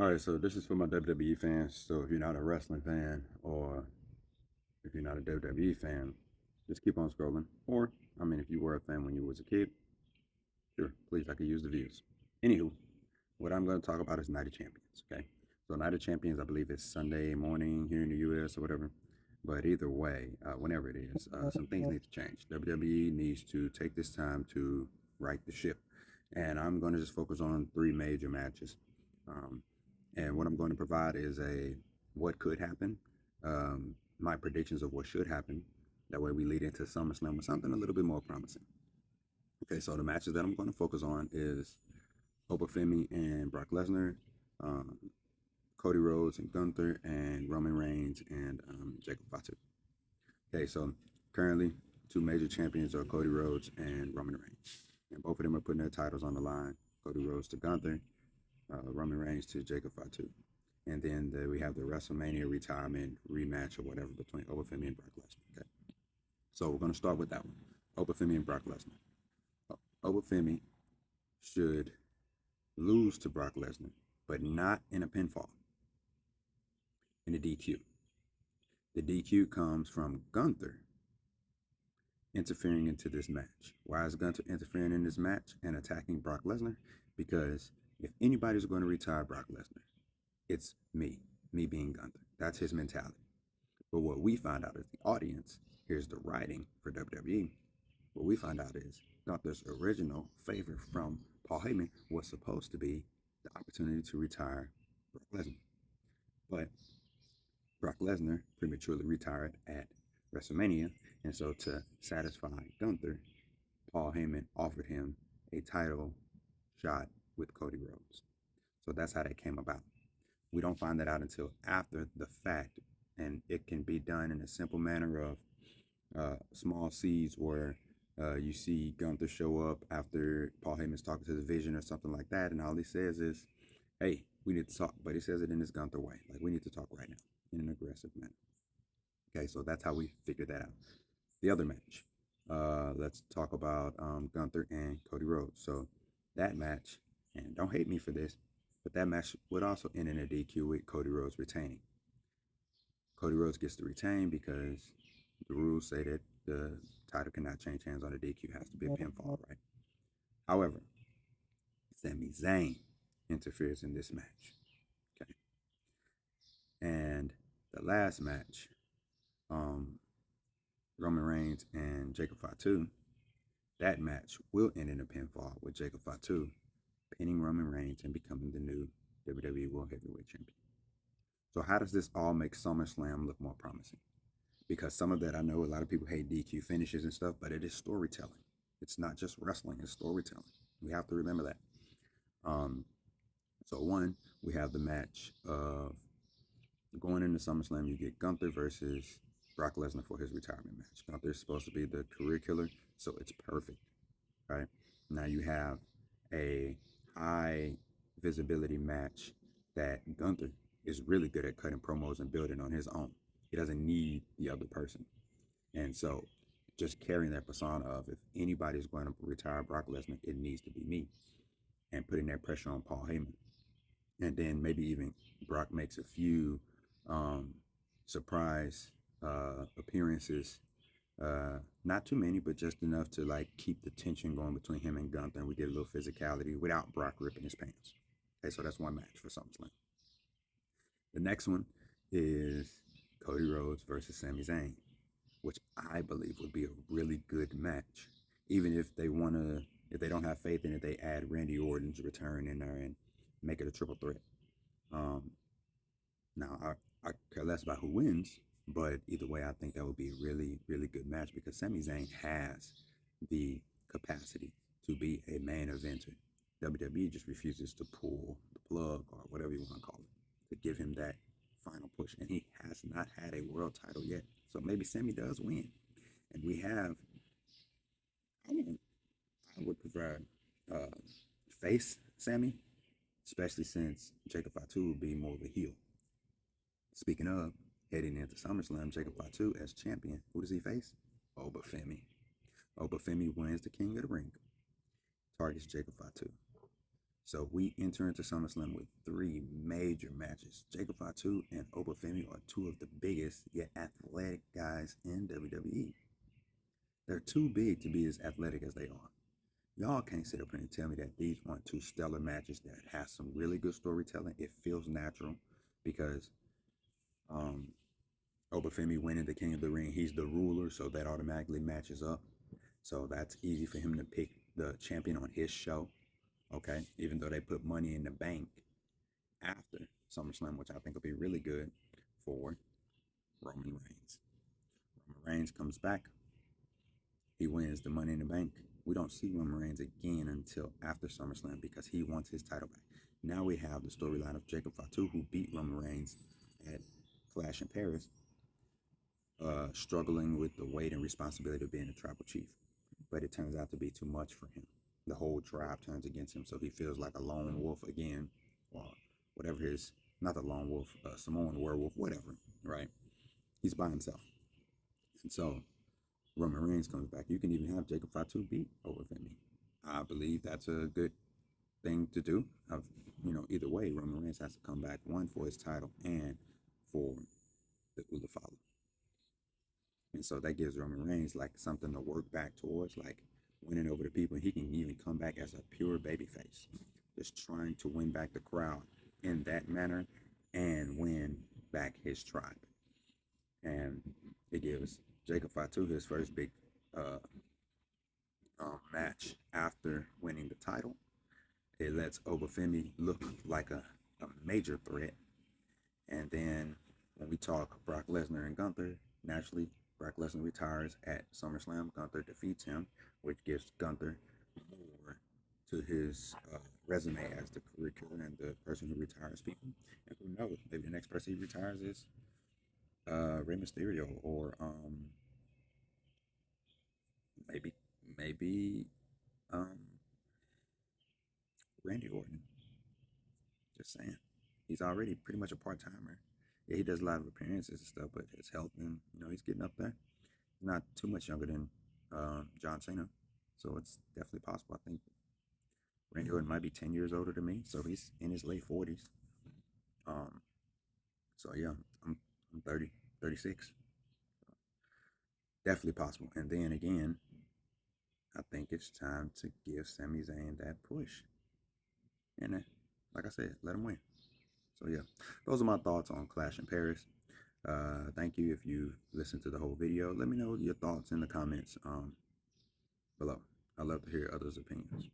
All right, so this is for my WWE fans. So if you're not a wrestling fan or if you're not a WWE fan, just keep on scrolling. Or, I mean, if you were a fan when you was a kid, sure, please, I could use the views. Anywho, what I'm going to talk about is Night of Champions, okay? So Night of Champions, I believe it's Sunday morning here in the U.S. or whatever. But either way, whenever it is, some things need to change. WWE needs to take this time to right the ship. And I'm going to just focus on three major matches. Um, and what I'm going to provide is a what could happen, my predictions of what should happen. That way we lead into SummerSlam with something a little bit more promising. Okay, so the matches that I'm going to focus on is Obafemi and Brock Lesnar, um, Cody Rhodes and Gunther, and Roman Reigns and Jacob Fatu. Okay, so currently two major champions are Cody Rhodes and Roman Reigns, and both of them are putting their titles on the line. Cody Rhodes to Gunther, Roman Reigns to Jacob Fatu. And then we have the WrestleMania retirement rematch or whatever between Obafemi and Brock Lesnar. Okay, so we're going to start with that one. Obafemi and Brock Lesnar. Obafemi should lose to Brock Lesnar, but not in a pinfall, in a DQ. The DQ comes from Gunther interfering into this match. Why is Gunther interfering in this match and attacking Brock Lesnar? Because if anybody's going to retire Brock Lesnar, it's me being Gunther. That's his mentality. But what we find out as the audience, here's the writing for WWE. What we find out is Gunther's original favor from Paul Heyman was supposed to be the opportunity to retire Brock Lesnar. But Brock Lesnar prematurely retired at WrestleMania, and so to satisfy Gunther, Paul Heyman offered him a title shot with Cody Rhodes. So that's how that came about. We don't find that out until after the fact, and it can be done in a simple manner of small seeds where you see Gunther show up after Paul Heyman's talking to the Vision or something like that, and all he says is, "Hey, we need to talk," but he says it in his Gunther way, like we need to talk right now in an aggressive manner. Okay, so that's how we figured that out. The other match, let's talk about Gunther and Cody Rhodes. So that match, and don't hate me for this, but that match would also end in a DQ with Cody Rhodes retaining. Cody Rhodes gets to retain because the rules say that the title cannot change hands on a DQ, has to be a pinfall, right? However, Sami Zayn interferes in this match. Okay. And the last match, um, Roman Reigns and Jacob Fatu, that match will end in a pinfall with Jacob Fatu pinning Roman Reigns and becoming the new WWE World Heavyweight Champion. So how does this all make SummerSlam look more promising? Because some of that, I know a lot of people hate DQ finishes and stuff, but it is storytelling. It's not just wrestling, it's storytelling. We have to remember that. Um, so one, we have the match of going into SummerSlam, you get Gunther versus Brock Lesnar for his retirement match. Gunther is supposed to be the career killer, so it's perfect, right? Now you have a high visibility match that Gunther is really good at cutting promos and building on his own. He doesn't need the other person. And so just carrying that persona of if anybody's going to retire Brock Lesnar, it needs to be me. And putting that pressure on Paul Heyman. And then maybe even Brock makes a few um, surprise appearances. Not too many, but just enough to like keep the tension going between him and Gunther. And we get a little physicality without Brock ripping his pants. Okay, so that's one match for SummerSlam. The next one is Cody Rhodes versus Sami Zayn, which I believe would be a really good match. Even if they want to, if they don't have faith in it, they add Randy Orton's return in there and make it a triple threat. Um, now, I care less about who wins, but either way, I think that would be a really, really good match because Sami Zayn has the capacity to be a main eventer. WWE just refuses to pull the plug or whatever you want to call it to give him that final push, and he has not had a world title yet. So maybe Sami does win, and we have. I would prefer uh, face Sami, especially since Jacob Fatu would be more of a heel. Speaking of, heading into SummerSlam, Jacob Fatu as champion, who does he face? Obafemi. Obafemi wins the King of the Ring, targets Jacob Fatu. So we enter into SummerSlam with three major matches. Jacob Fatu and Obafemi are two of the biggest yet athletic guys in WWE. They're too big to be as athletic as they are. Y'all can't sit up here and tell me that these weren't two stellar matches that has some really good storytelling. It feels natural because um, Obafemi winning the King of the Ring, he's the ruler, so that automatically matches up. So that's easy for him to pick the champion on his show. Okay, even though they put Money in the Bank after SummerSlam, which I think will be really good for Roman Reigns. Roman Reigns comes back. He wins the Money in the Bank. We don't see Roman Reigns again until after SummerSlam because he wants his title back. Now we have the storyline of Jacob Fatu, who beat Roman Reigns at Clash in Paris, struggling with the weight and responsibility of being a tribal chief. But it turns out to be too much for him. The whole tribe turns against him, so he feels like a lone wolf again, or whatever his, not the lone wolf, Samoan werewolf, whatever, right? He's by himself. And so Roman Reigns comes back. You can even have Jacob Fatu beat Obafemi. I believe that's a good thing to do. Either way, Roman Reigns has to come back, one, for his title and for the Ula follow. And so that gives Roman Reigns like something to work back towards, like winning over the people. He can even come back as a pure babyface, just trying to win back the crowd in that manner and win back his tribe. And it gives Jacob Fatu his first big match after winning the title. It lets Obafemi look like a major threat. And then when we talk Brock Lesnar and Gunther, naturally Brock Lesnar retires at SummerSlam. Gunther defeats him, which gives Gunther more to his resume as the career killer and the person who retires people. And who knows, maybe the next person he retires is Rey Mysterio, or maybe um, Randy Orton. Just saying. He's already pretty much a part timer. Yeah, he does a lot of appearances and stuff, but his health and he's getting up there. He's not too much younger than John Cena, so it's definitely possible. I think Randy Orton might be 10 years older than me, so he's in his late 40s. Um, so yeah, I'm 30, 36. Definitely possible. And then again, I think it's time to give Sami Zayn that push. And like I said, let him win. So yeah, those are my thoughts on Clash in Paris. Thank you if you listened to the whole video. Let me know your thoughts in the comments below. I love to hear others' opinions.